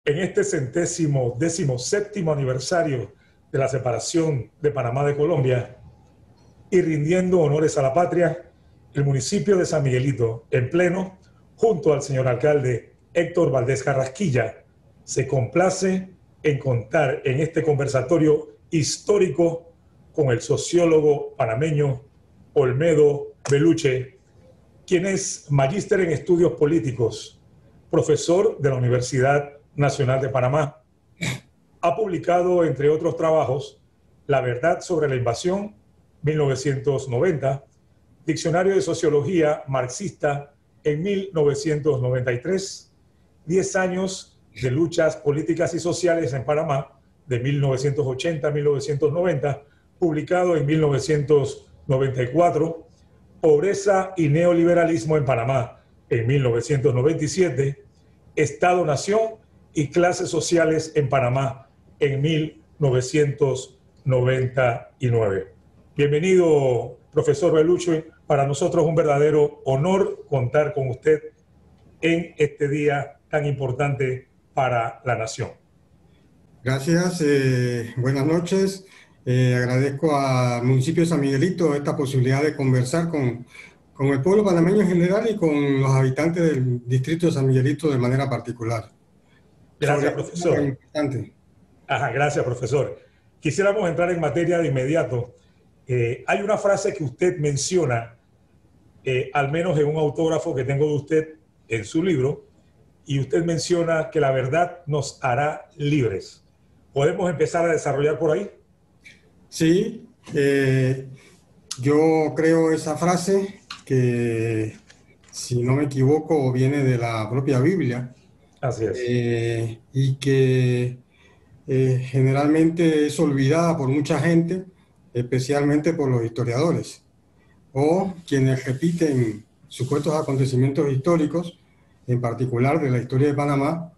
En este décimo séptimo aniversario de la separación de Panamá de Colombia y rindiendo honores a la patria, el municipio de San Miguelito, en pleno, junto al señor alcalde Héctor Valdés Carrasquilla, se complace en contar en este conversatorio histórico con el sociólogo panameño Olmedo Beluche, quien es magíster en estudios políticos, profesor de la Universidad Nacional de Panamá. Ha publicado, entre otros trabajos, La verdad sobre la invasión, 1990, Diccionario de Sociología Marxista en 1993, 10 años de luchas políticas y sociales en Panamá, de 1980 a 1990, publicado en 1994, Pobreza y neoliberalismo en Panamá, en 1997, Estado-Nación y clases sociales en Panamá, en 1999. Bienvenido, profesor Beluche. Para nosotros es un verdadero honor contar con usted en este día tan importante para la nación. Gracias, buenas noches. Agradezco al municipio de San Miguelito esta posibilidad de conversar con el pueblo panameño en general y con los habitantes del distrito de San Miguelito de manera particular. Gracias, profesor. Gracias, profesor. Quisiéramos entrar en materia de inmediato. Hay una frase que usted menciona, al menos en un autógrafo que tengo de usted en su libro, y usted menciona que la verdad nos hará libres. ¿Podemos empezar a desarrollar por ahí? Sí, yo creo esa frase que, si no me equivoco, viene de la propia Biblia. Así es. Y que generalmente es olvidada por mucha gente, especialmente por los historiadores o quienes repiten supuestos acontecimientos históricos, en particular de la historia de Panamá,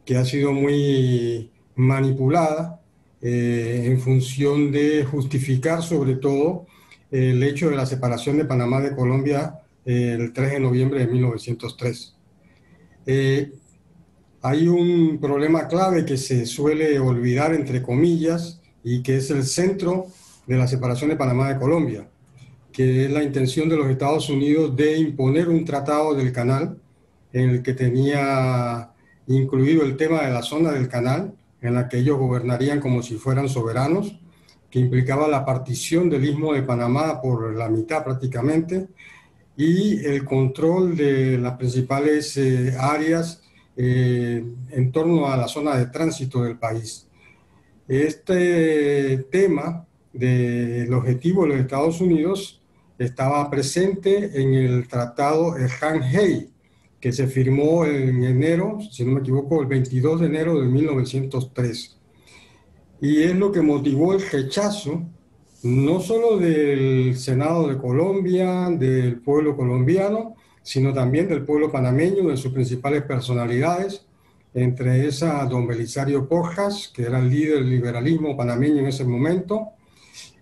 que ha sido muy manipulada en función de justificar sobre todo el hecho de la separación de Panamá de Colombia el 3 de noviembre de 1903. Hay un problema clave que se suele olvidar, entre comillas, y que es el centro de la separación de Panamá de Colombia, que es la intención de los Estados Unidos de imponer un tratado del canal en el que tenía incluido el tema de la zona del canal, en la que ellos gobernarían como si fueran soberanos, que implicaba la partición del Istmo de Panamá por la mitad prácticamente, y el control de las principales áreas en torno a la zona de tránsito del país. Este tema del objetivo de los Estados Unidos estaba presente en el tratado Han-Hay, que se firmó en enero, si no me equivoco, el 22 de enero de 1903. Y es lo que motivó el rechazo, no solo del Senado de Colombia, del pueblo colombiano, sino también del pueblo panameño, de sus principales personalidades, entre esas don Belisario Porras, que era el líder del liberalismo panameño en ese momento,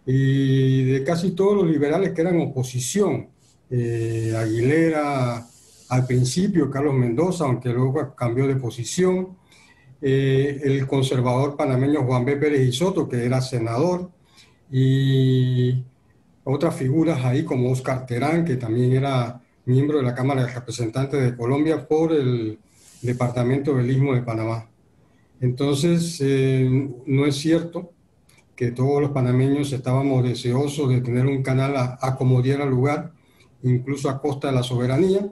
y de casi todos los liberales que eran oposición. Aguilera al principio, Carlos Mendoza, aunque luego cambió de posición, el conservador panameño Juan B. Pérez y Soto, que era senador, y otras figuras ahí como Oscar Terán, que también era miembro de la Cámara de Representantes de Colombia por el Departamento del Istmo de Panamá. Entonces, no es cierto que todos los panameños estábamos deseosos de tener un canal a como diera lugar, incluso a costa de la soberanía,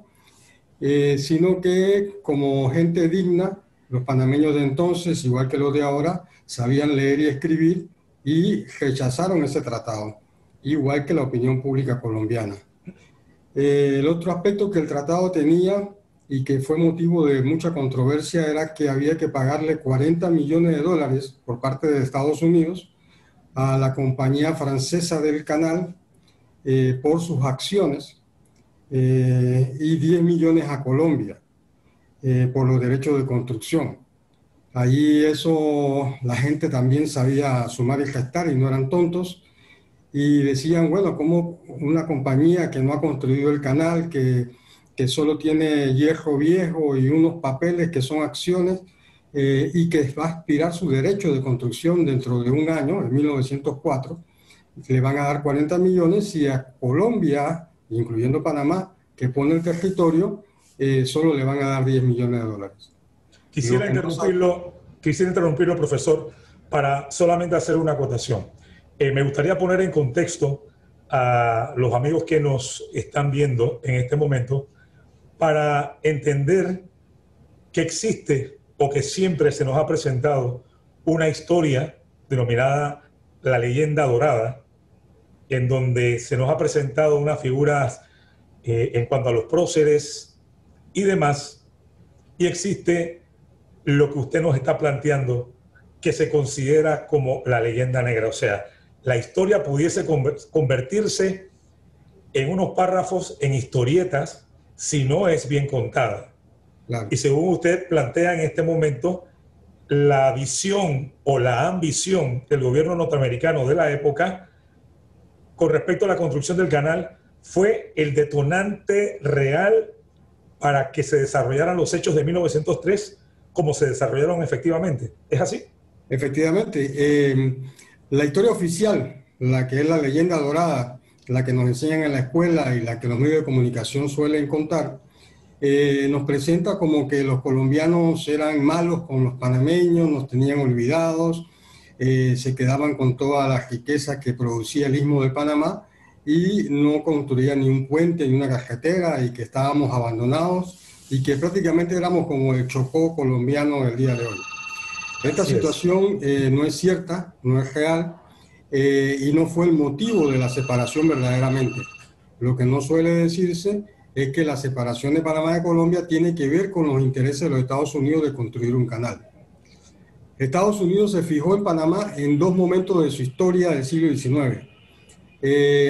sino que como gente digna, los panameños de entonces, igual que los de ahora, sabían leer y escribir y rechazaron ese tratado, igual que la opinión pública colombiana. El otro aspecto que el tratado tenía y que fue motivo de mucha controversia era que había que pagarle 40 millones de dólares por parte de Estados Unidos a la compañía francesa del canal por sus acciones y 10 millones a Colombia por los derechos de construcción. Allí eso la gente también sabía sumar y restar y no eran tontos, y decían, bueno, como una compañía que no ha construido el canal, que solo tiene hierro viejo y unos papeles que son acciones, y que va a expirar su derecho de construcción dentro de un año, en 1904. Le van a dar 40 millones y a Colombia, incluyendo Panamá, que pone el territorio, solo le van a dar 10 millones de dólares. Quisiera interrumpirlo, profesor, para solamente hacer una acotación. Me gustaría poner en contexto a los amigos que nos están viendo en este momento para entender que existe o que siempre se nos ha presentado una historia denominada la leyenda dorada, en donde se nos ha presentado unas figuras en cuanto a los próceres y demás, y existe lo que usted nos está planteando, que se considera como la leyenda negra. O sea, la historia pudiese convertirse en unos párrafos, en historietas, si no es bien contada. Claro. Y según usted plantea en este momento, la visión o la ambición del gobierno norteamericano de la época con respecto a la construcción del canal fue el detonante real para que se desarrollaran los hechos de 1903 como se desarrollaron efectivamente. ¿Es así? Efectivamente. La historia oficial, la que es la leyenda dorada, la que nos enseñan en la escuela y la que los medios de comunicación suelen contar, nos presenta como que los colombianos eran malos con los panameños, nos tenían olvidados, se quedaban con toda la riqueza que producía el Istmo de Panamá y no construían ni un puente ni una carretera y que estábamos abandonados y que prácticamente éramos como el Chocó colombiano del día de hoy. Esta situación no es cierta, no es real y no fue el motivo de la separación verdaderamente. Lo que no suele decirse es que la separación de Panamá de Colombia tiene que ver con los intereses de los Estados Unidos de construir un canal. Estados Unidos se fijó en Panamá en dos momentos de su historia del siglo XIX.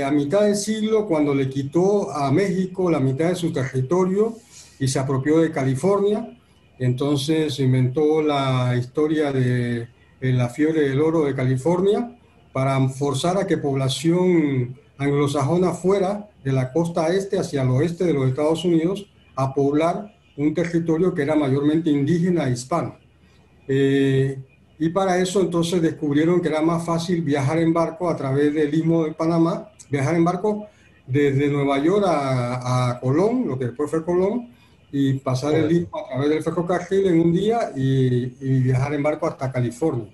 A mitad del siglo, cuando le quitó a México la mitad de su territorio y se apropió de California, entonces inventó la historia de la fiebre del oro de California para forzar a que población anglosajona fuera de la costa este hacia el oeste de los Estados Unidos a poblar un territorio que era mayormente indígena e hispano. Y para eso entonces descubrieron que era más fácil viajar en barco a través del Istmo de Panamá, viajar en barco desde Nueva York a Colón, lo que después fue Colón, y pasar el Istmo a través del ferrocarril en un día y viajar en barco hasta California.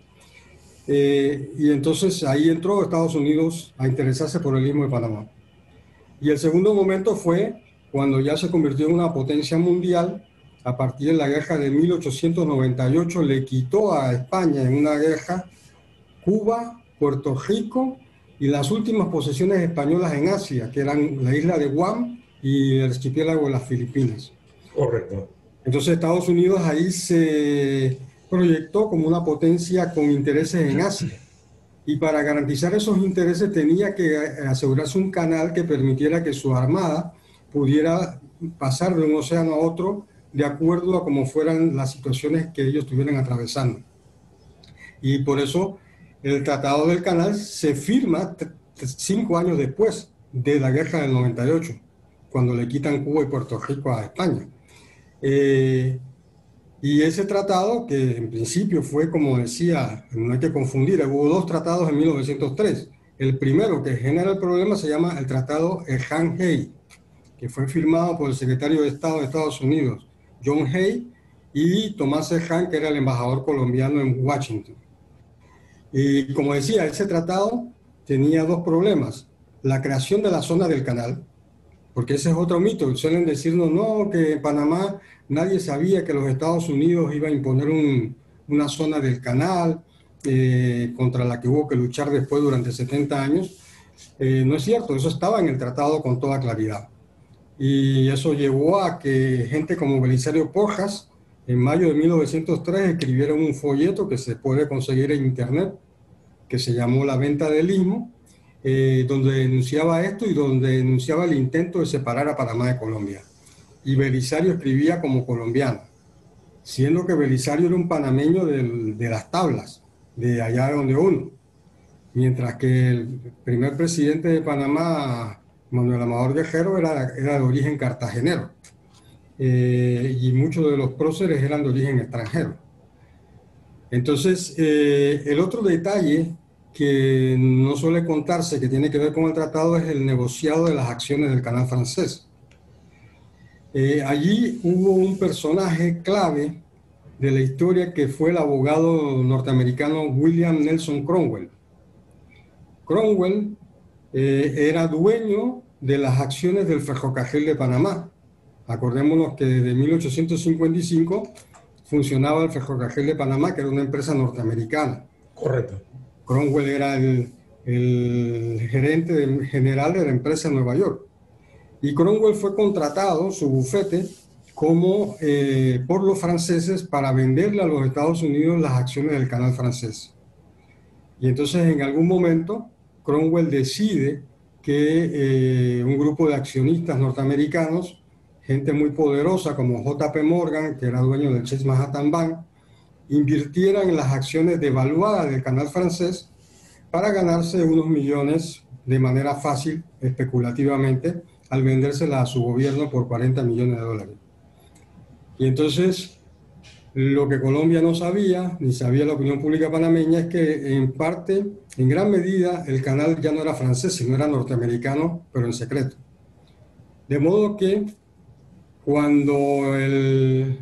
Y entonces ahí entró Estados Unidos a interesarse por el Istmo de Panamá. Y el segundo momento fue cuando ya se convirtió en una potencia mundial. A partir de la guerra de 1898 le quitó a España en una guerra Cuba, Puerto Rico y las últimas posesiones españolas en Asia, que eran la isla de Guam y el archipiélago de las Filipinas. Correcto. Entonces Estados Unidos ahí se proyectó como una potencia con intereses en Asia. Y para garantizar esos intereses tenía que asegurarse un canal que permitiera que su armada pudiera pasar de un océano a otro de acuerdo a cómo fueran las situaciones que ellos estuvieran atravesando. Y por eso el Tratado del Canal se firma 5 años después de la guerra del 98, cuando le quitan Cuba y Puerto Rico a España. Y ese tratado, que en principio fue, como decía, no hay que confundir, hubo dos tratados en 1903. El primero que genera el problema se llama el Tratado Ehan-Hay, que fue firmado por el secretario de Estado de Estados Unidos, John Hay, y Tomás Ehan, que era el embajador colombiano en Washington. Y como decía, ese tratado tenía dos problemas. La creación de la zona del canal, porque ese es otro mito. Suelen decirnos, no, que en Panamá nadie sabía que los Estados Unidos iba a imponer una zona del canal contra la que hubo que luchar después durante 70 años. No es cierto, eso estaba en el tratado con toda claridad. Y eso llevó a que gente como Belisario Porras, en mayo de 1903, escribieron un folleto que se puede conseguir en internet, que se llamó La Venta del Istmo, donde denunciaba esto y donde denunciaba el intento de separar a Panamá de Colombia. Y Belisario escribía como colombiano, siendo que Belisario era un panameño de las tablas, de allá donde uno. Mientras que el primer presidente de Panamá, Manuel Amador Guerrero, era de origen cartagenero. Y muchos de los próceres eran de origen extranjero. Entonces, el otro detalle que no suele contarse, que tiene que ver con el tratado, es el negociado de las acciones del canal francés. Allí hubo un personaje clave de la historia que fue el abogado norteamericano William Nelson Cromwell. Cromwell era dueño de las acciones del Ferrocarril de Panamá. Acordémonos que desde 1855 funcionaba el Ferrocarril de Panamá, que era una empresa norteamericana. Correcto. Cromwell era el gerente general de la empresa en Nueva York. Y Cromwell fue contratado, su bufete, por los franceses para venderle a los Estados Unidos las acciones del canal francés. Y entonces en algún momento Cromwell decide que un grupo de accionistas norteamericanos, gente muy poderosa como JP Morgan, que era dueño del Chase Manhattan Bank, invirtieran en las acciones devaluadas del canal francés para ganarse unos millones de manera fácil, especulativamente, al vendérselas a su gobierno por 40 millones de dólares. Y entonces, lo que Colombia no sabía, ni sabía la opinión pública panameña, es que en parte, en gran medida, el canal ya no era francés, sino era norteamericano, pero en secreto. De modo que cuando en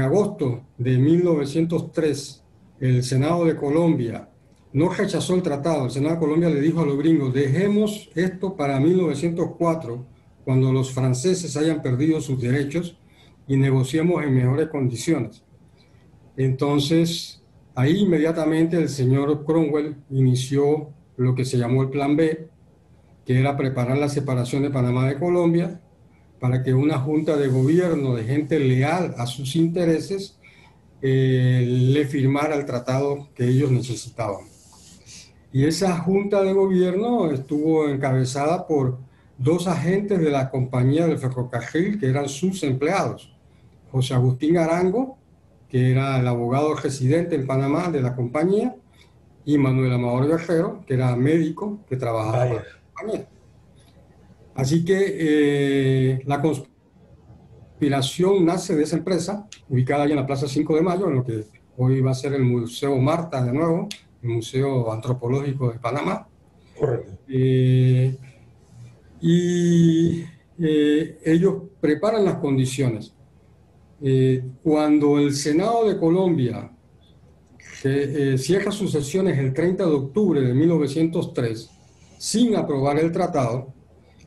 agosto de 1903 el Senado de Colombia no rechazó el tratado, el Senado de Colombia le dijo a los gringos: dejemos esto para 1904, cuando los franceses hayan perdido sus derechos, y negociemos en mejores condiciones. Entonces, ahí inmediatamente el señor Cromwell inició lo que se llamó el Plan B, que era preparar la separación de Panamá de Colombia para que una junta de gobierno de gente leal a sus intereses le firmara el tratado que ellos necesitaban. Y esa junta de gobierno estuvo encabezada por dos agentes de la compañía del ferrocarril que eran sus empleados: José Agustín Arango, que era el abogado residente en Panamá de la compañía, y Manuel Amador Guerrero, que era médico que trabajaba en la compañía. Así que la conspiración nace de esa empresa, ubicada allá en la Plaza 5 de Mayo, en lo que hoy va a ser el Museo Marta de nuevo, el Museo Antropológico de Panamá. Correcto. Ellos preparan las condiciones. Cuando el Senado de Colombia cierra sus sesiones el 30 de octubre de 1903 sin aprobar el tratado,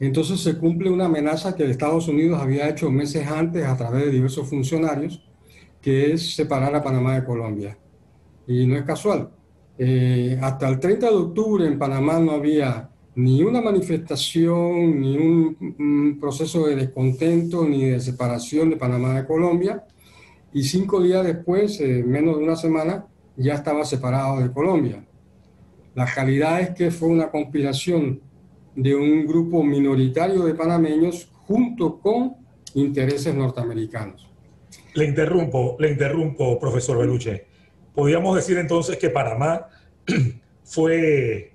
entonces se cumple una amenaza que Estados Unidos había hecho meses antes a través de diversos funcionarios, que es separar a Panamá de Colombia. Y no es casual. Hasta el 30 de octubre en Panamá no había ni una manifestación, ni un proceso de descontento, ni de separación de Panamá de Colombia. Y 5 días después, menos de una semana, ya estaba separado de Colombia. La realidad es que fue una conspiración de un grupo minoritario de panameños junto con intereses norteamericanos. Le interrumpo, profesor Beluche. Podríamos decir entonces que Panamá fue,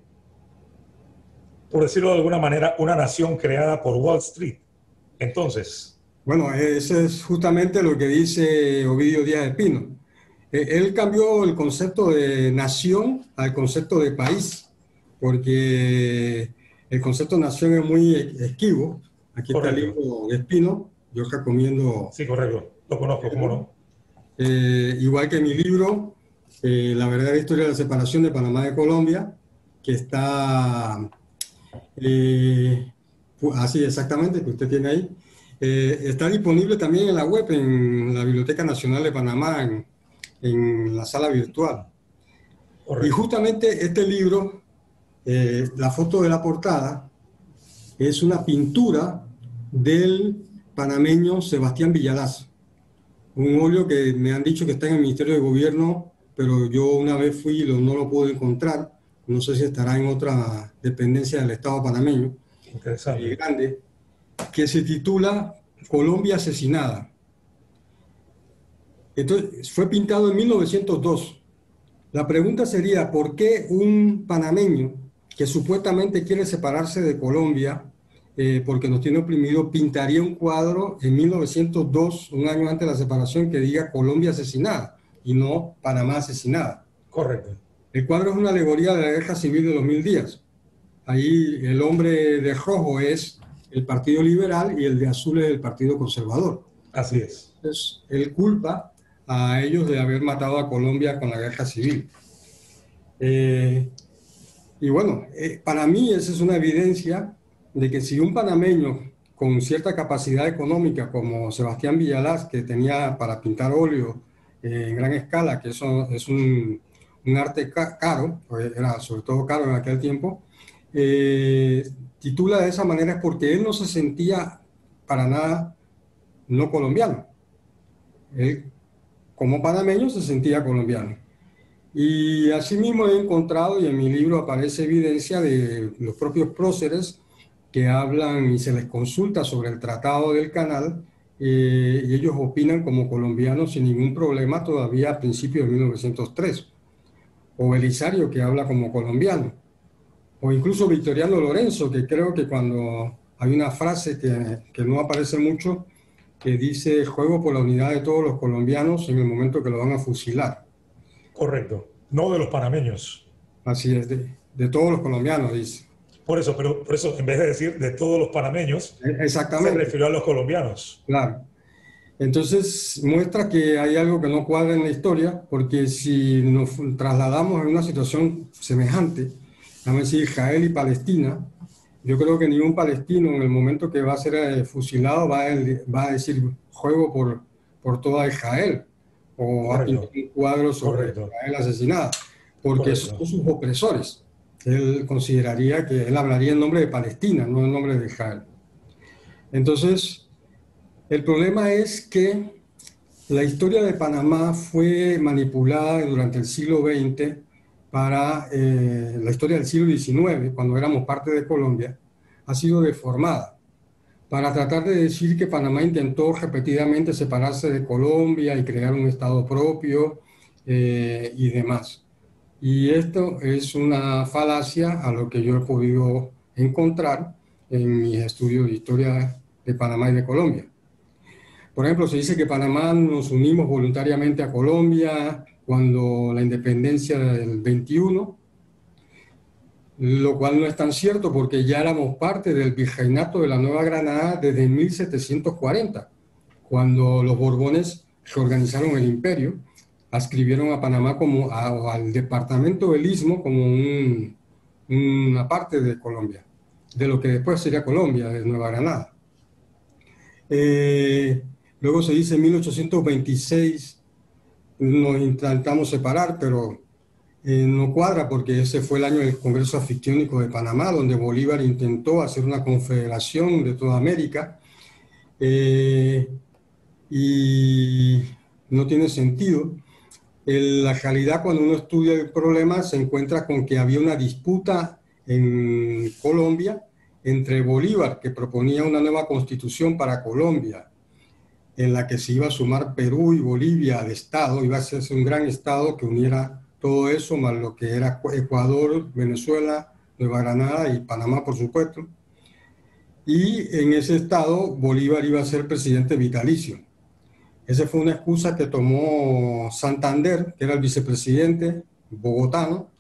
por decirlo de alguna manera, una nación creada por Wall Street. Entonces. Bueno, eso es justamente lo que dice Ovidio Díaz de Pino. Él cambió el concepto de nación al concepto de país, porque el concepto de nación es muy esquivo. Aquí correcto. Está el libro de Espino, yo recomiendo. Sí, correcto, lo conozco, ¿cómo no? Igual que mi libro, La verdadera historia de la separación de Panamá de Colombia, que está así exactamente, que usted tiene ahí. Está disponible también en la web, en la Biblioteca Nacional de Panamá, en la sala virtual. Correcto. Y justamente este libro, la foto de la portada, es una pintura del panameño Sebastián Villalaz. Un óleo que me han dicho que está en el Ministerio de Gobierno, pero yo una vez fui y no lo pude encontrar. No sé si estará en otra dependencia del Estado panameño. Interesante. Grande, que se titula Colombia asesinada. Entonces, fue pintado en 1902. La pregunta sería, ¿por qué un panameño que supuestamente quiere separarse de Colombia porque nos tiene oprimido, pintaría un cuadro en 1902, un año antes de la separación, que diga Colombia asesinada? y no Panamá asesinada. Correcto. El cuadro es una alegoría de la guerra civil de los 1000 días. Ahí el hombre de rojo es el Partido Liberal y el de azul es el Partido Conservador. Así es. Entonces, él culpa a ellos de haber matado a Colombia con la guerra civil. Y bueno, para mí esa es una evidencia de que si un panameño con cierta capacidad económica como Sebastián Villalaz, que tenía para pintar óleo en gran escala, que eso es un arte caro, pues era sobre todo caro en aquel tiempo, titula de esa manera es porque él no se sentía para nada no colombiano. Él, como panameño, se sentía colombiano. Y asimismo he encontrado, y en mi libro aparece evidencia de los propios próceres que hablan y se les consulta sobre el Tratado del Canal, y ellos opinan como colombianos sin ningún problema todavía a principios de 1903. O Belisario, que habla como colombiano. O incluso Victoriano Lorenzo, que creo que cuando hay una frase que no aparece mucho, que dice: juego por la unidad de todos los colombianos en el momento que lo van a fusilar. Correcto. No de los panameños. Así es, de todos los colombianos, dice. Por eso, en vez de decir de todos los panameños, Exactamente. se refirió a los colombianos. Claro. Entonces muestra que hay algo que no cuadra en la historia, porque si nos trasladamos a una situación semejante, vamos a decir Israel y Palestina, yo creo que ningún palestino en el momento que va a ser fusilado va a decir juego por toda Israel, o va a pintar un cuadro sobre Israel asesinada, porque son sus opresores. Él consideraría que él hablaría en nombre de Palestina, no en nombre de Israel. Entonces, el problema es que la historia de Panamá fue manipulada durante el siglo XX para la historia del siglo XIX, cuando éramos parte de Colombia, ha sido deformada para tratar de decir que Panamá intentó repetidamente separarse de Colombia y crear un estado propio y demás. Y esto es una falacia a lo que yo he podido encontrar en mis estudios de historia de Panamá y de Colombia. Por ejemplo, se dice que Panamá nos unimos voluntariamente a Colombia cuando la independencia del 21, lo cual no es tan cierto porque ya éramos parte del virreinato de la Nueva Granada desde 1740, cuando los Borbones reorganizaron el imperio, adscribieron a Panamá como al departamento del Istmo como una parte de Colombia, de lo que después sería Colombia, de Nueva Granada. Luego se dice en 1826 nos intentamos separar, pero no cuadra porque ese fue el año del Congreso Anfictiónico de Panamá, donde Bolívar intentó hacer una confederación de toda América, y no tiene sentido. En la realidad, cuando uno estudia el problema, se encuentra con que había una disputa en Colombia entre Bolívar, que proponía una nueva constitución para Colombia, en la que se iba a sumar Perú y Bolivia al Estado, iba a hacerse un gran Estado que uniera todo eso, más lo que era Ecuador, Venezuela, Nueva Granada y Panamá, por supuesto. Y en ese Estado, Bolívar iba a ser presidente vitalicio. Esa fue una excusa que tomó Santander, que era el vicepresidente bogotano,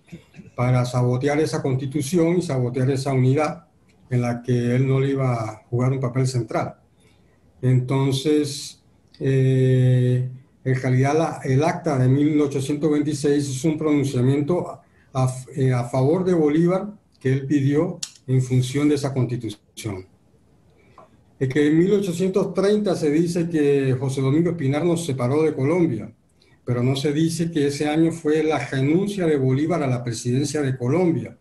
para sabotear esa constitución y sabotear esa unidad en la que él no le iba a jugar un papel central. Entonces, en realidad el acta de 1826 es un pronunciamiento a favor de Bolívar que él pidió en función de esa constitución. Es que en 1830 se dice que José Domingo Espinar nos separó de Colombia, pero no se dice que ese año fue la renuncia de Bolívar a la presidencia de Colombia.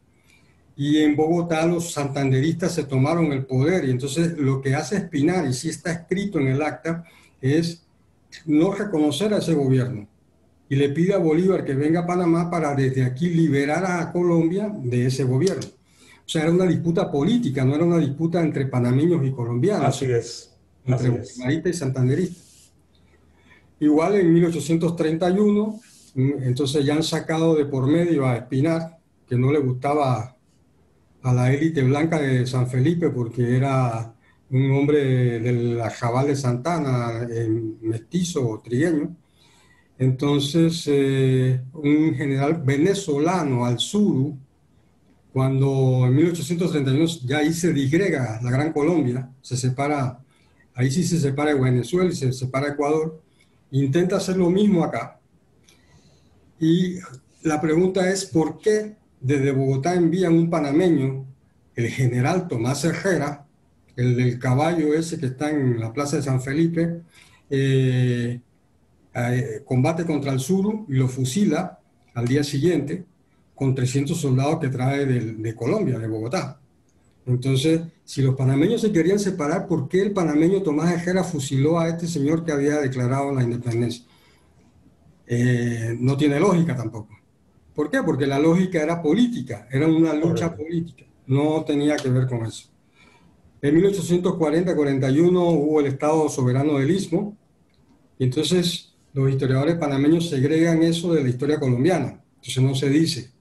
Y en Bogotá los santanderistas se tomaron el poder, y entonces lo que hace Espinar, y sí está escrito en el acta, es no reconocer a ese gobierno. Y le pide a Bolívar que venga a Panamá para desde aquí liberar a Colombia de ese gobierno. O sea, era una disputa política, no era una disputa entre panameños y colombianos. Así es. Entre bolivaristas y santanderistas. Igual en 1831, entonces ya han sacado de por medio a Espinar, que no le gustaba a la élite blanca de San Felipe porque era un hombre del arrabal de Santana, mestizo o trigueño. Entonces, un general venezolano al sur, cuando en 1831 ya ahí se disgrega la Gran Colombia, se separa, ahí sí se separa de Venezuela y se separa Ecuador, intenta hacer lo mismo acá. Y la pregunta es, ¿por qué desde Bogotá envían un panameño, el general Tomás Herrera, el del caballo ese que está en la Plaza de San Felipe, combate contra el Suru y lo fusila al día siguiente con 300 soldados que trae de Colombia, de Bogotá? Entonces, si los panameños se querían separar, ¿por qué el panameño Tomás Herrera fusiló a este señor que había declarado la independencia? No tiene lógica tampoco. ¿Por qué? Porque la lógica era política, era una lucha Correcto. política, no tenía que ver con eso. En 1840-41 hubo el Estado soberano del Istmo, y entonces los historiadores panameños segregan eso de la historia colombiana. Entonces no se dice.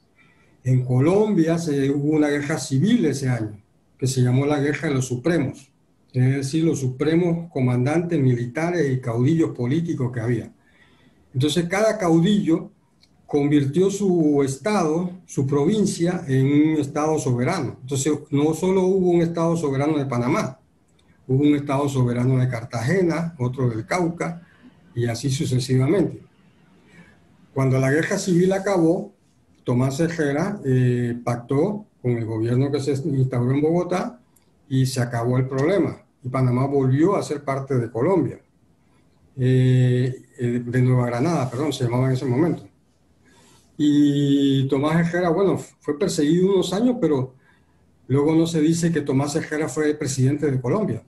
En Colombia hubo una guerra civil ese año, que se llamó la Guerra de los Supremos, es decir, los supremos comandantes militares y caudillos políticos que había. Entonces cada caudillo convirtió su estado, su provincia, en un estado soberano. Entonces no solo hubo un estado soberano de Panamá, hubo un estado soberano de Cartagena, otro del Cauca, y así sucesivamente. Cuando la guerra civil acabó, Tomás Herrera pactó con el gobierno que se instauró en Bogotá y se acabó el problema. Y Panamá volvió a ser parte de Colombia, de Nueva Granada, perdón, se llamaba en ese momento. Y Tomás Herrera, bueno, fue perseguido unos años, pero luego no se dice que Tomás Herrera fue presidente de Colombia.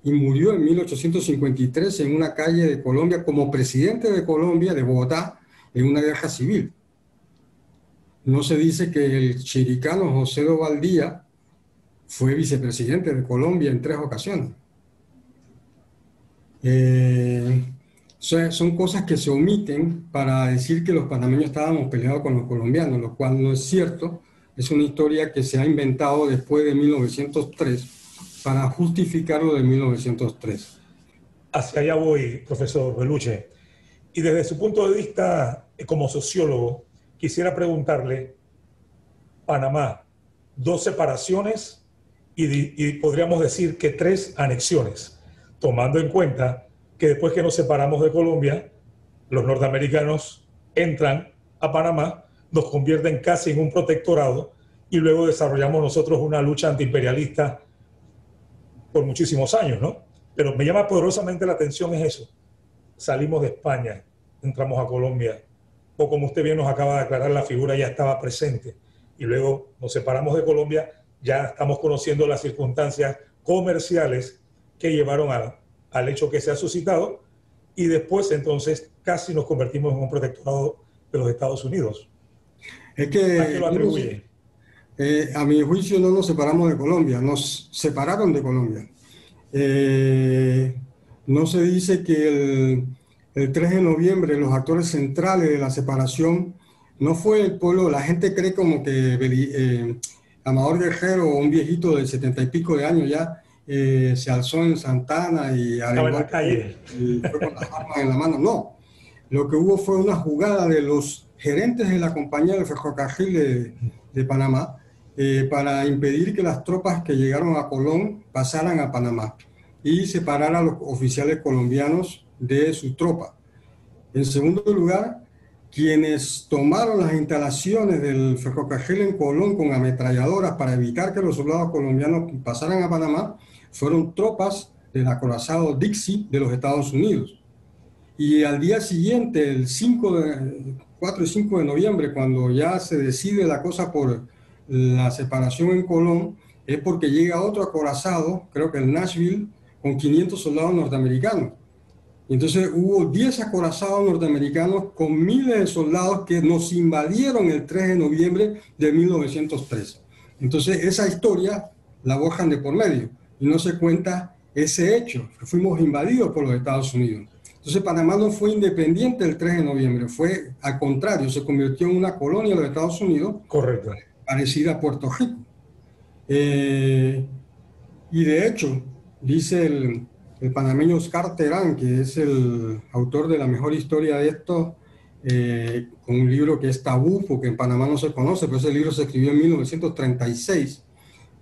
Y murió en 1853 en una calle de Colombia como presidente de Colombia, de Bogotá, en una guerra civil. No se dice que el chiricano José de Valdía fue vicepresidente de Colombia en 3 ocasiones. Son cosas que se omiten para decir que los panameños estábamos peleados con los colombianos, lo cual no es cierto. Es una historia que se ha inventado después de 1903 para justificar lo de 1903. Hacia allá voy, profesor Beluche. Y desde su punto de vista como sociólogo, quisiera preguntarle, Panamá, 2 separaciones y podríamos decir que 3 anexiones, tomando en cuenta que después que nos separamos de Colombia, los norteamericanos entran a Panamá, nos convierten casi en un protectorado y luego desarrollamos nosotros una lucha antiimperialista por muchísimos años, ¿no? Pero me llama poderosamente la atención es eso. Salimos de España, entramos a Colombia, o como usted bien nos acaba de aclarar, la figura ya estaba presente y luego nos separamos de Colombia, ya estamos conociendo las circunstancias comerciales que llevaron al hecho que se ha suscitado y después entonces casi nos convertimos en un protectorado de los Estados Unidos. Es ¿A qué que lo atribuye? a mi juicio no nos separamos de Colombia, nos separaron de Colombia. No se dice que el 3 de noviembre los actores centrales de la separación no fue el pueblo, la gente cree como que Amador Guerrero, un viejito de 70 y pico de años ya, se alzó en Santana y Estaba en la calle. y fue con las armas en la mano. No, lo que hubo fue una jugada de los gerentes de la compañía del ferrocarril de Panamá para impedir que las tropas que llegaron a Colón pasaran a Panamá y separar a los oficiales colombianos de su tropa. En segundo lugar, quienes tomaron las instalaciones del ferrocarril en Colón con ametralladoras para evitar que los soldados colombianos pasaran a Panamá fueron tropas del acorazado Dixie de los Estados Unidos. Y al día siguiente, el 4 y 5 de noviembre, cuando ya se decide la cosa por la separación en Colón, es porque llega otro acorazado, creo que el Nashville, con 500 soldados norteamericanos. Entonces hubo 10 acorazados norteamericanos con miles de soldados que nos invadieron el 3 de noviembre de 1903. Entonces esa historia la borran de por medio y no se cuenta ese hecho, que fuimos invadidos por los Estados Unidos. Entonces Panamá no fue independiente el 3 de noviembre, fue al contrario, se convirtió en una colonia de los Estados Unidos. Correcto. Parecida a Puerto Rico. Y de hecho, dice el panameño Oscar Terán, que es el autor de la mejor historia de esto, con un libro que es tabú, porque en Panamá no se conoce, pero ese libro se escribió en 1936,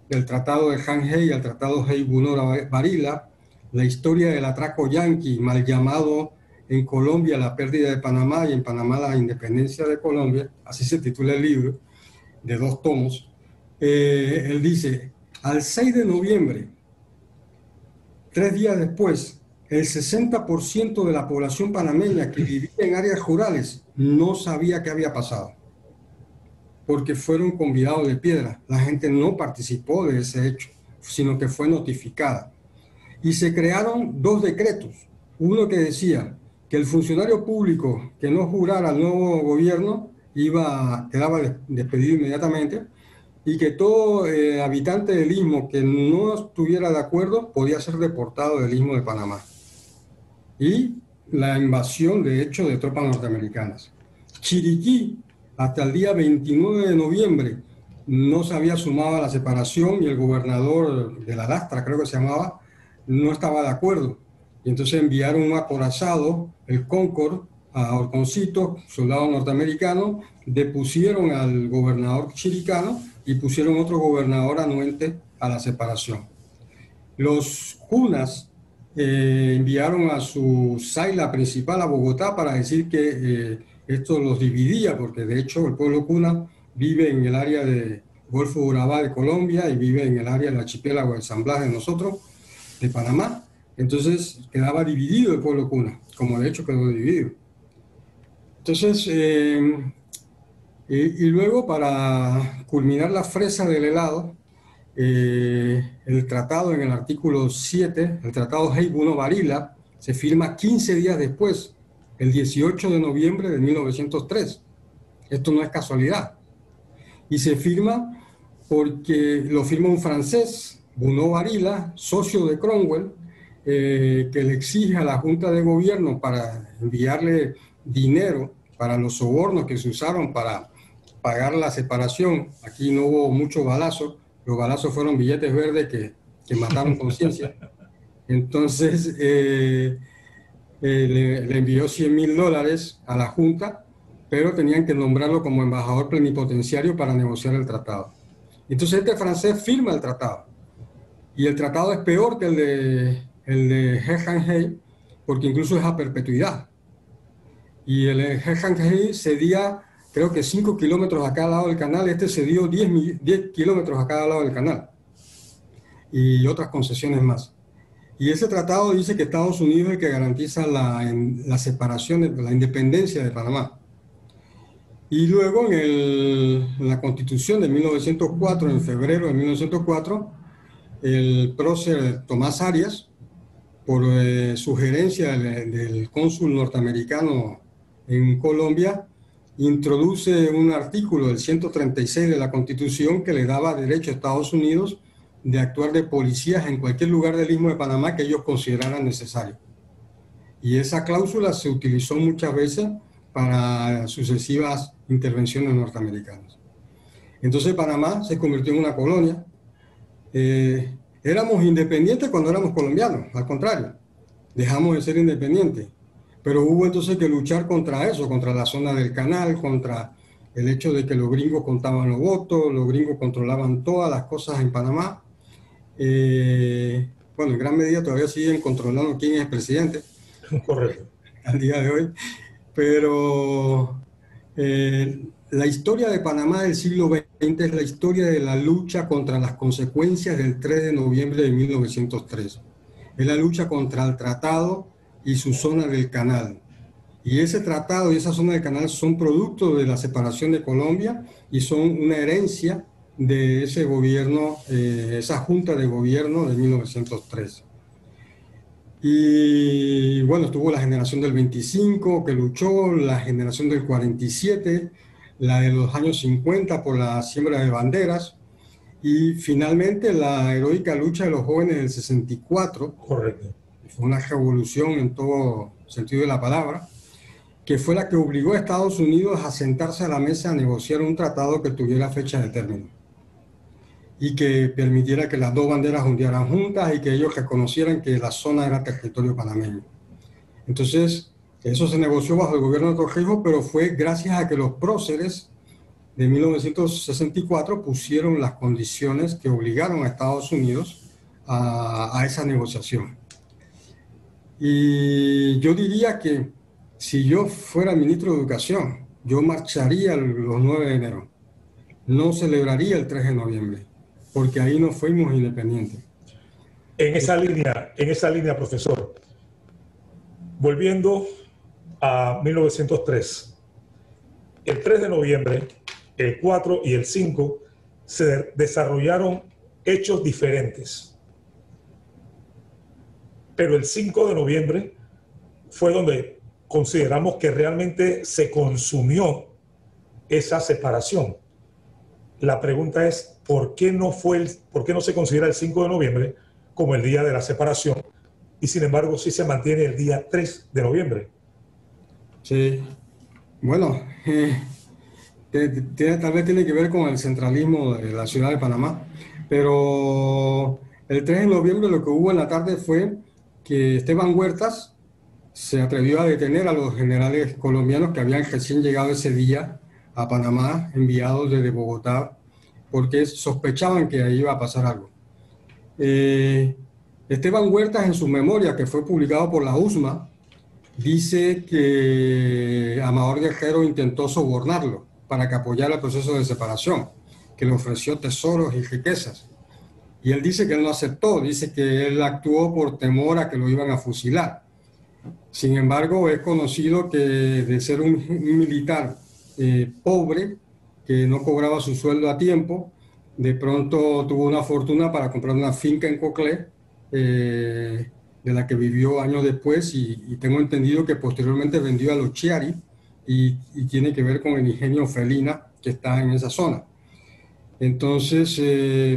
del Tratado de Hanhei al Tratado Hei-Bonora-Barila, la historia del atraco yanqui, mal llamado en Colombia la pérdida de Panamá y en Panamá la independencia de Colombia, así se titula el libro, de 2 tomos. Él dice, al 6 de noviembre, 3 días después, el 60% de la población panameña que vivía en áreas rurales no sabía qué había pasado, porque fueron convidados de piedra. La gente no participó de ese hecho, sino que fue notificada. Y se crearon 2 decretos. Uno que decía que el funcionario público que no jurara al nuevo gobierno quedaba despedido inmediatamente, y que todo habitante del Istmo que no estuviera de acuerdo podía ser deportado del Istmo de Panamá. Y la invasión, de hecho, de tropas norteamericanas. Chiriquí, hasta el día 29 de noviembre, no se había sumado a la separación y el gobernador de la Lastra, creo que se llamaba, no estaba de acuerdo. Y entonces enviaron un acorazado, el Concord, a Orconcito, soldado norteamericano, depusieron al gobernador chiricano y pusieron otro gobernador anuente a la separación. Los Junas enviaron a su saila principal a Bogotá para decir que esto los dividía, porque de hecho el pueblo Cuna vive en el área de Golfo de Urabá de Colombia y vive en el área del archipiélago de San Blas de nosotros, de Panamá. Entonces quedaba dividido el pueblo Cuna, como de hecho quedó dividido. Entonces, y luego para culminar la fresa del helado, el tratado en el artículo 7, el tratado Hei-Bonora-Barila, se firma 15 días después, el 18 de noviembre de 1903. Esto no es casualidad. Y se firma porque lo firma un francés, Bonneau-Barila, socio de Cromwell, que le exige a la Junta de Gobierno para enviarle dinero para los sobornos que se usaron para pagar la separación. Aquí no hubo muchos balazos, los balazos fueron billetes verdes que mataron conciencia. Entonces le envió $100.000 a la Junta, pero tenían que nombrarlo como embajador plenipotenciario para negociar el tratado. Entonces este francés firma el tratado, y el tratado es peor que el de Hanhei, porque incluso es a perpetuidad. Y el Hanhei cedía, creo que 5 kilómetros a cada lado del canal, este cedió 10 kilómetros a cada lado del canal, y otras concesiones más. Y ese tratado dice que Estados Unidos es el que garantiza la separación, la independencia de Panamá. Y luego en la Constitución de 1904, en febrero de 1904, el prócer Tomás Arias, por sugerencia del cónsul norteamericano en Colombia, introduce un artículo del 136 de la Constitución que le daba derecho a Estados Unidos de actuar de policías en cualquier lugar del Istmo de Panamá que ellos consideraran necesario. Y esa cláusula se utilizó muchas veces para sucesivas intervenciones norteamericanas. Entonces Panamá se convirtió en una colonia. Éramos independientes cuando éramos colombianos, al contrario, dejamos de ser independientes. Pero hubo entonces que luchar contra eso, contra la zona del canal, contra el hecho de que los gringos contaban los votos, los gringos controlaban todas las cosas en Panamá. Bueno, en gran medida todavía siguen controlando quién es presidente. Correcto. Al día de hoy. Pero la historia de Panamá del siglo XX es la historia de la lucha contra las consecuencias del 3 de noviembre de 1903. Es la lucha contra el tratado y su zona del canal. Y ese tratado y esa zona del canal son producto de la separación de Colombia y son una herencia de ese gobierno, esa junta de gobierno de 1903. Y bueno, estuvo la generación del 25 que luchó, la generación del 47, la de los años 50 por la siembra de banderas, y finalmente la heroica lucha de los jóvenes del 64. Correcto. Fue una revolución en todo sentido de la palabra, que fue la que obligó a Estados Unidos a sentarse a la mesa a negociar un tratado que tuviera fecha de término. y que permitiera que las dos banderas ondearan juntas y que ellos reconocieran que la zona era territorio panameño. Entonces, eso se negoció bajo el gobierno de Torrijos, pero fue gracias a que los próceres de 1964 pusieron las condiciones que obligaron a Estados Unidos a esa negociación. Y yo diría que si yo fuera ministro de Educación, yo marcharía los 9 de enero, no celebraría el 3 de noviembre, porque ahí no fuimos independientes. En esa línea, profesor, volviendo a 1903, el 3 de noviembre, el 4 y el 5 se desarrollaron hechos diferentes. Pero el 5 de noviembre fue donde consideramos que realmente se consumió esa separación. La pregunta es, ¿por qué no se considera el 5 de noviembre como el día de la separación y sin embargo sí se mantiene el día 3 de noviembre? Sí, bueno, tal vez tiene que ver con el centralismo de la ciudad de Panamá, pero el 3 de noviembre lo que hubo en la tarde fue que Esteban Huertas se atrevió a detener a los generales colombianos que habían recién llegado ese día a Panamá, enviados desde Bogotá, porque sospechaban que ahí iba a pasar algo. Esteban Huertas, en su memoria, que fue publicado por la USMA, dice que Amador Guerrero intentó sobornarlo para que apoyara el proceso de separación, que le ofreció tesoros y riquezas. Y él dice que él no aceptó, dice que él actuó por temor a que lo iban a fusilar. Sin embargo, es conocido que de ser un militar pobre, que no cobraba su sueldo a tiempo, de pronto tuvo una fortuna para comprar una finca en Coclé, de la que vivió años después, y tengo entendido que posteriormente vendió a los Chiari y tiene que ver con el ingenio Felina que está en esa zona. Entonces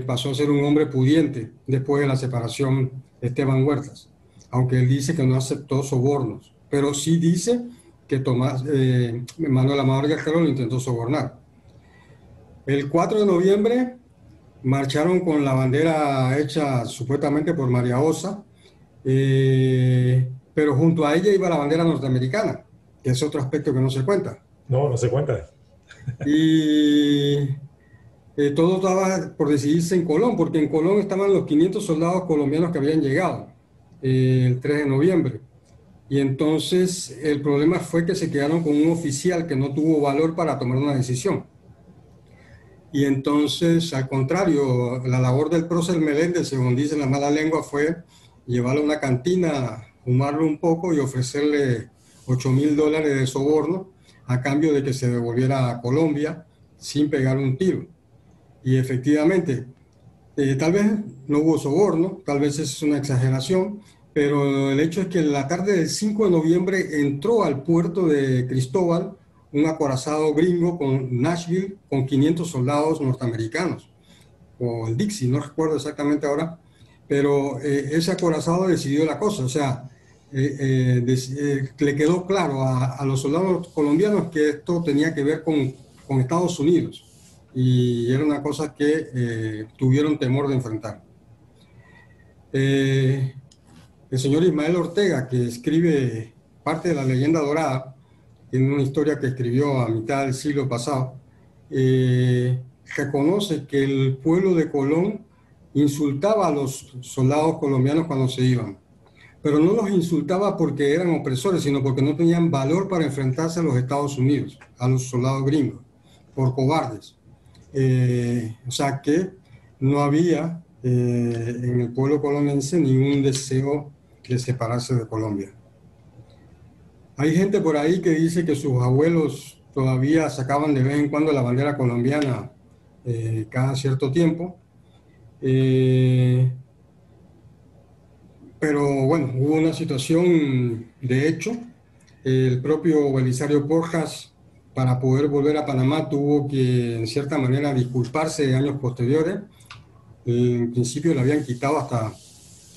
pasó a ser un hombre pudiente después de la separación de Esteban Huertas, aunque él dice que no aceptó sobornos, pero sí dice que Manuel Amador Guerrero lo intentó sobornar. El 4 de noviembre marcharon con la bandera hecha supuestamente por María Osa, pero junto a ella iba la bandera norteamericana, que es otro aspecto que no se cuenta. No se cuenta. Y todo estaba por decidirse en Colón, porque en Colón estaban los 500 soldados colombianos que habían llegado el 3 de noviembre. Y entonces el problema fue que se quedaron con un oficial que no tuvo valor para tomar una decisión. Y entonces, al contrario, la labor del prócer Meléndez, según dice la mala lengua, fue llevarlo a una cantina, fumarlo un poco y ofrecerle $8.000 de soborno a cambio de que se devolviera a Colombia sin pegar un tiro. Y efectivamente, tal vez no hubo soborno, tal vez es una exageración, pero el hecho es que en la tarde del 5 de noviembre entró al puerto de Cristóbal un acorazado gringo con Nashville con 500 soldados norteamericanos, o el Dixie, no recuerdo exactamente ahora, pero ese acorazado decidió la cosa, o sea, le quedó claro a los soldados colombianos que esto tenía que ver con Estados Unidos, y era una cosa que tuvieron temor de enfrentar. El señor Ismael Ortega, que escribe parte de la Leyenda Dorada, en una historia que escribió a mitad del siglo pasado, reconoce que el pueblo de Colón insultaba a los soldados colombianos cuando se iban, pero no los insultaba porque eran opresores, sino porque no tenían valor para enfrentarse a los Estados Unidos, a los soldados gringos, por cobardes. O sea que no había en el pueblo colonense ningún deseo de separarse de Colombia. Hay gente por ahí que dice que sus abuelos todavía sacaban de vez en cuando la bandera colombiana cada cierto tiempo. Pero bueno, hubo una situación de hecho. El propio Belisario Porras, para poder volver a Panamá, tuvo que, en cierta manera, disculparse de años posteriores. En principio le habían quitado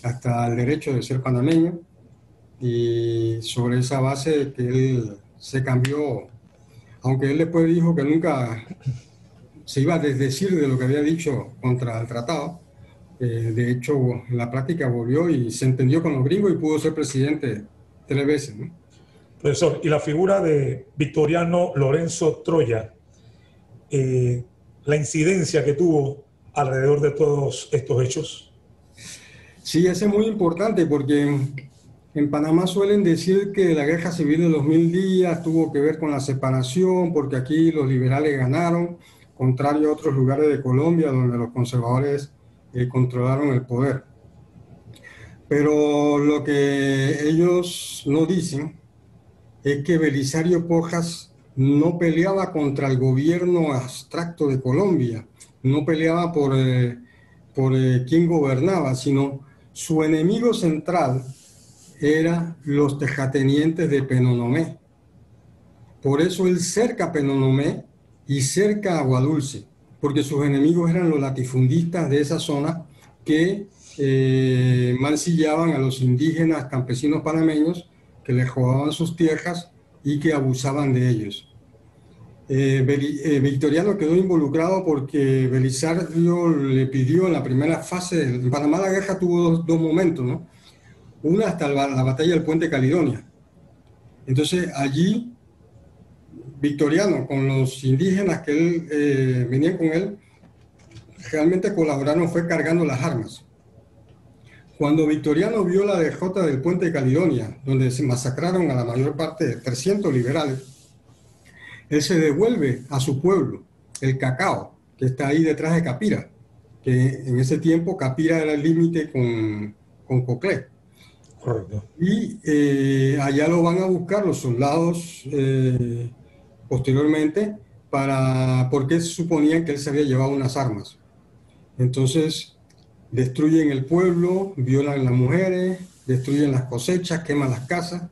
hasta el derecho de ser panameño. Y sobre esa base que él se cambió, aunque él después dijo que nunca se iba a desdecir de lo que había dicho contra el tratado. De hecho, en la práctica volvió y se entendió con los gringos y pudo ser presidente 3 veces, ¿no? Profesor, y la figura de Victoriano Lorenzo Troya, eh, la incidencia que tuvo alrededor de todos estos hechos. Sí, ese es muy importante porque en Panamá suelen decir que la guerra civil de los 1000 días tuvo que ver con la separación, porque aquí los liberales ganaron, contrario a otros lugares de Colombia donde los conservadores controlaron el poder. Pero lo que ellos no dicen es que Belisario Porras no peleaba contra el gobierno abstracto de Colombia, no peleaba por quién gobernaba, sino su enemigo central era los terratenientes de Penonomé. Por eso él cerca Penonomé y cerca Aguadulce, porque sus enemigos eran los latifundistas de esa zona que mancillaban a los indígenas campesinos panameños, que les robaban sus tierras y que abusaban de ellos. Victoriano quedó involucrado porque Belisario le pidió en la primera fase, en Panamá la guerra tuvo dos momentos, ¿no? Una hasta la batalla del Puente Caledonia. Entonces allí Victoriano con los indígenas que él, venían con él, realmente colaboraron, fue cargando las armas. Cuando Victoriano vio la derrota del Puente de Caledonia, donde se masacraron a la mayor parte de 300 liberales, él se devuelve a su pueblo, el Cacao, que está ahí detrás de Capira, que en ese tiempo Capira era el límite con Coclé. Correcto. Y allá lo van a buscar los soldados posteriormente, porque suponían que él se había llevado unas armas. Entonces destruyen el pueblo, violan a las mujeres, destruyen las cosechas, queman las casas,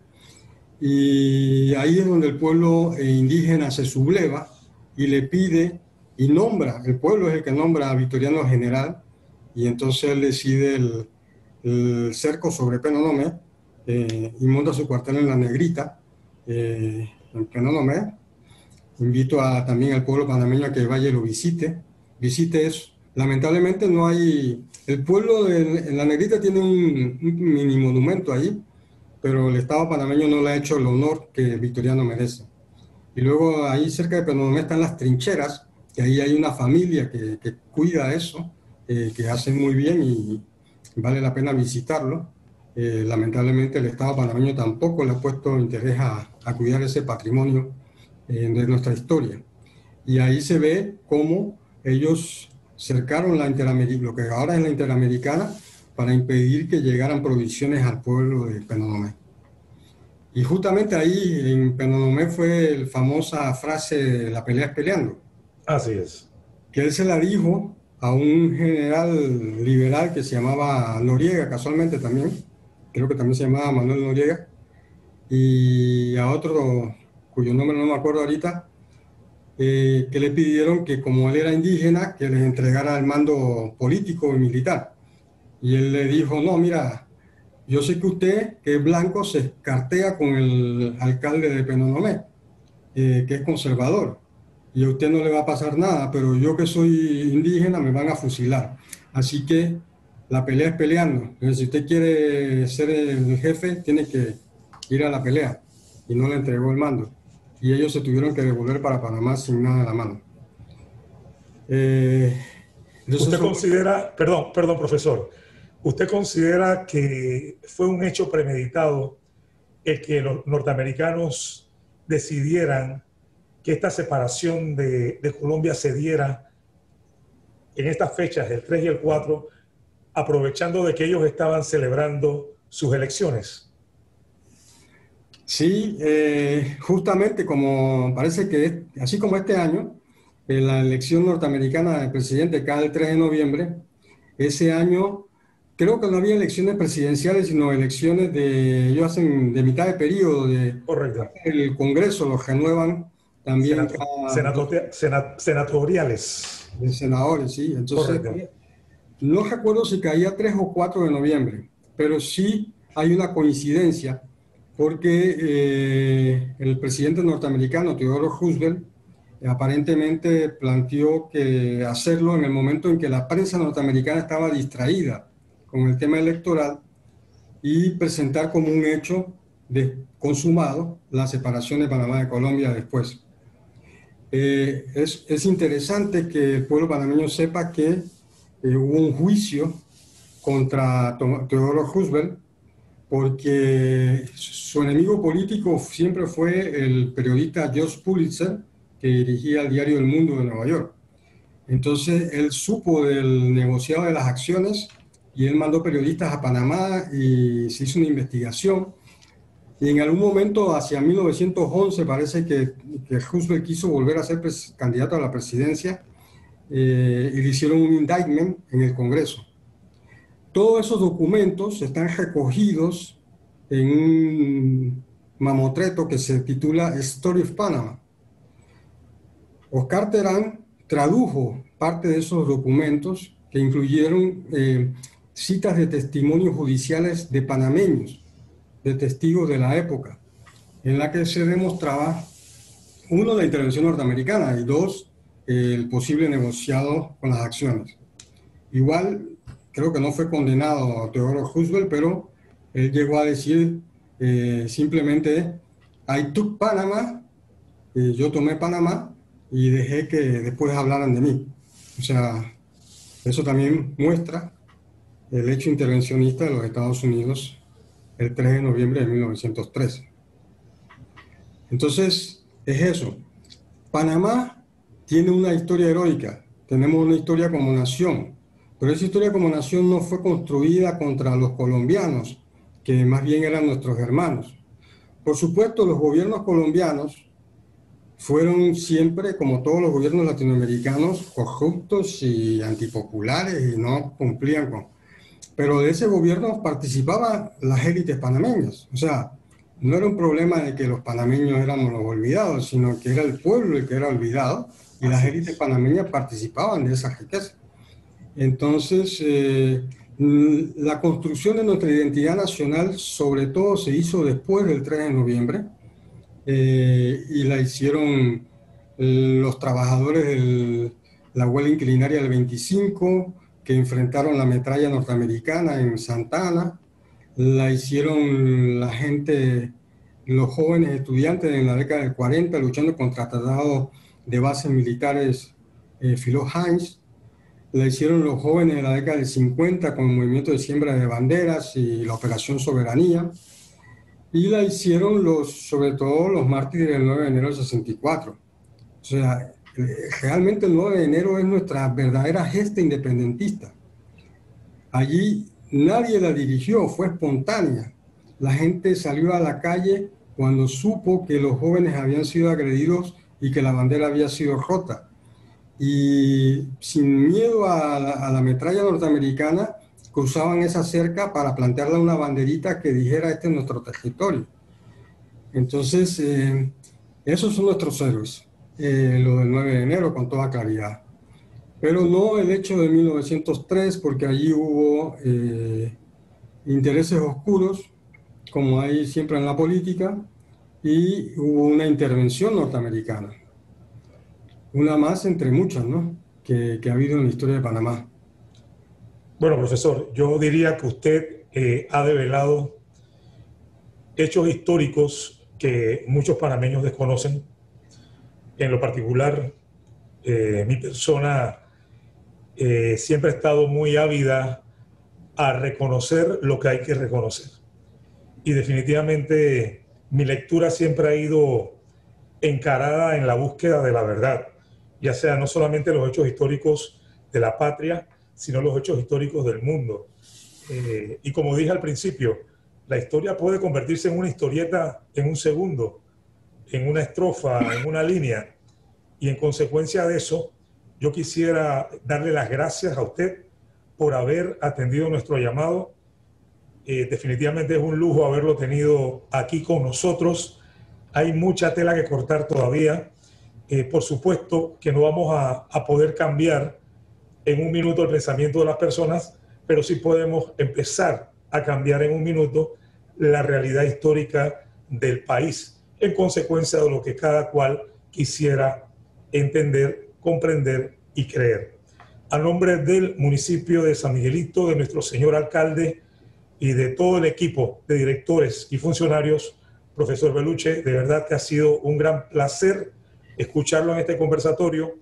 y ahí es donde el pueblo indígena se subleva y le pide y nombra, el pueblo es el que nombra a Victoriano general, y entonces él decide el cerco sobre Penonomé y monta su cuartel en La Negrita, en Penonomé. Invito también al pueblo panameño a que vaya y lo visite eso. Lamentablemente no hay, el pueblo en La Negrita tiene un mini monumento ahí, pero el Estado panameño no le ha hecho el honor que Victoriano merece. Y luego ahí cerca de Penonomé están las trincheras, que ahí hay una familia que cuida eso, que hacen muy bien y vale la pena visitarlo. Lamentablemente el Estado panameño tampoco le ha puesto interés a cuidar ese patrimonio de nuestra historia. Y ahí se ve cómo ellos cercaron lo que ahora es la Interamericana para impedir que llegaran provisiones al pueblo de Penonomé. Y justamente ahí en Penonomé fue la famosa frase, la pelea es peleando. Así es. Que él se la dijo a un general liberal que se llamaba Noriega, casualmente también, creo que también se llamaba Manuel Noriega, y a otro cuyo nombre no me acuerdo ahorita, que le pidieron que como él era indígena, que les entregara el mando político y militar. Y él le dijo, no, mira, yo sé que usted, que es blanco, se cartea con el alcalde de Penonomé, que es conservador, y a usted no le va a pasar nada, pero yo que soy indígena me van a fusilar. Así que la pelea es peleando. Entonces, si usted quiere ser el jefe, tiene que ir a la pelea. Y no le entregó el mando. Y ellos se tuvieron que devolver para Panamá sin nada en la mano. ¿Usted considera, perdón, profesor, usted considera que fue un hecho premeditado el que los norteamericanos decidieran que esta separación de Colombia se diera en estas fechas, el 3 y el 4, aprovechando de que ellos estaban celebrando sus elecciones? Sí, justamente como parece que, así como este año, la elección norteamericana del presidente cae el 3 de noviembre, ese año creo que no había elecciones presidenciales, sino elecciones ellos hacen de mitad de periodo, Correcto. El Congreso los renuevan también senatoriales. De senadores, sí. Entonces, correcto. No recuerdo si caía 3 o 4 de noviembre, pero sí hay una coincidencia porque el presidente norteamericano, Theodore Roosevelt, Aparentemente planteó que hacerlo en el momento en que la prensa norteamericana estaba distraída con el tema electoral y presentar como un hecho consumado la separación de Panamá de Colombia después. Es interesante que el pueblo panameño sepa que hubo un juicio contra Theodore Roosevelt porque su enemigo político siempre fue el periodista George Pulitzer, que dirigía el diario El Mundo de Nueva York. Entonces él supo del negociado de las acciones y él mandó periodistas a Panamá y se hizo una investigación. Y en algún momento, hacia 1911, parece que Roosevelt quiso volver a ser candidato a la presidencia y le hicieron un indictment en el Congreso. Todos esos documentos están recogidos en un mamotreto que se titula Story of Panama. Oscar Terán tradujo parte de esos documentos que incluyeron citas de testimonios judiciales de panameños, de testigos de la época, en la que se demostraba, uno, la intervención norteamericana y dos, el posible negociado con las acciones. Igual, creo que no fue condenado a Theodore Roosevelt, pero él llegó a decir simplemente, I took Panama, yo tomé Panamá y dejé que después hablaran de mí. O sea, eso también muestra el hecho intervencionista de los Estados Unidos el 3 de noviembre de 1913. Entonces, es eso. Panamá tiene una historia heroica, tenemos una historia como nación, pero esa historia como nación no fue construida contra los colombianos, que más bien eran nuestros hermanos. Por supuesto, los gobiernos colombianos fueron siempre, como todos los gobiernos latinoamericanos, corruptos y antipopulares y no cumplían con... Pero de ese gobierno participaban las élites panameñas. O sea, no era un problema de que los panameños éramos los olvidados, sino que era el pueblo el que era olvidado y las élites panameñas participaban de esa riqueza. Entonces, la construcción de nuestra identidad nacional, sobre todo, se hizo después del 3 de noviembre y la hicieron los trabajadores de la huelga inclinaria del 25, que enfrentaron la metralla norteamericana en Santa Ana, la hicieron la gente, los jóvenes estudiantes en la década del 40 luchando contra tratados de bases militares Philo Hines, la hicieron los jóvenes de la década del 50 con el movimiento de siembra de banderas y la Operación Soberanía, y la hicieron sobre todo los mártires del 9 de enero del 64. O sea, realmente el 9 de enero es nuestra verdadera gesta independentista. Allí nadie la dirigió, fue espontánea. La gente salió a la calle cuando supo que los jóvenes habían sido agredidos y que la bandera había sido rota. Y sin miedo a la metralla norteamericana, cruzaban esa cerca para plantearle una banderita que dijera: este es nuestro territorio. Entonces, esos son nuestros héroes. Lo del 9 de enero con toda claridad, pero no el hecho de 1903, porque allí hubo intereses oscuros, como hay siempre en la política, y hubo una intervención norteamericana, una más entre muchas, ¿no?, que ha habido en la historia de Panamá. Bueno, profesor, yo diría que usted ha develado hechos históricos que muchos panameños desconocen. En lo particular, mi persona siempre ha estado muy ávida a reconocer lo que hay que reconocer. Y definitivamente mi lectura siempre ha ido encarada en la búsqueda de la verdad, ya sea no solamente los hechos históricos de la patria, sino los hechos históricos del mundo. Y como dije al principio, la historia puede convertirse en una historieta en un segundo, en una estrofa, en una línea. Y en consecuencia de eso, yo quisiera darle las gracias a usted por haber atendido nuestro llamado. Definitivamente es un lujo haberlo tenido aquí con nosotros. Hay mucha tela que cortar todavía. Por supuesto que no vamos a poder cambiar en un minuto el pensamiento de las personas, pero sí podemos empezar a cambiar en un minuto la realidad histórica del país, en consecuencia de lo que cada cual quisiera entender, comprender y creer. A nombre del municipio de San Miguelito, de nuestro señor alcalde y de todo el equipo de directores y funcionarios, profesor Beluche, de verdad que ha sido un gran placer escucharlo en este conversatorio,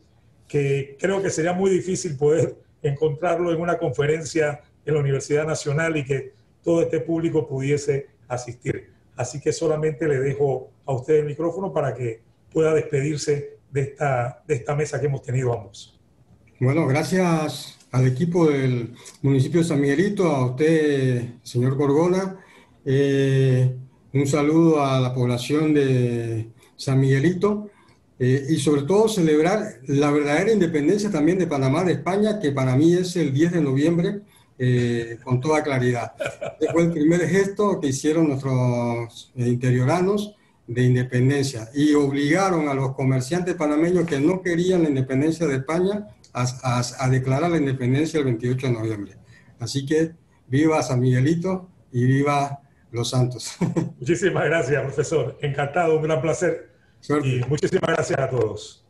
que creo que sería muy difícil poder encontrarlo en una conferencia en la Universidad Nacional y que todo este público pudiese asistir. Así que solamente le dejo a usted el micrófono para que pueda despedirse de esta mesa que hemos tenido ambos. Bueno, gracias al equipo del municipio de San Miguelito, a usted, señor Gorgona. Un saludo a la población de San Miguelito y sobre todo celebrar la verdadera independencia también de Panamá de España, que para mí es el 10 de noviembre, con toda claridad. Este fue el primer gesto que hicieron nuestros interioranos de independencia y obligaron a los comerciantes panameños que no querían la independencia de España a declarar la independencia el 28 de noviembre. Así que viva San Miguelito y viva Los Santos. Muchísimas gracias, profesor. Encantado, un gran placer. Suerte. Y muchísimas gracias a todos.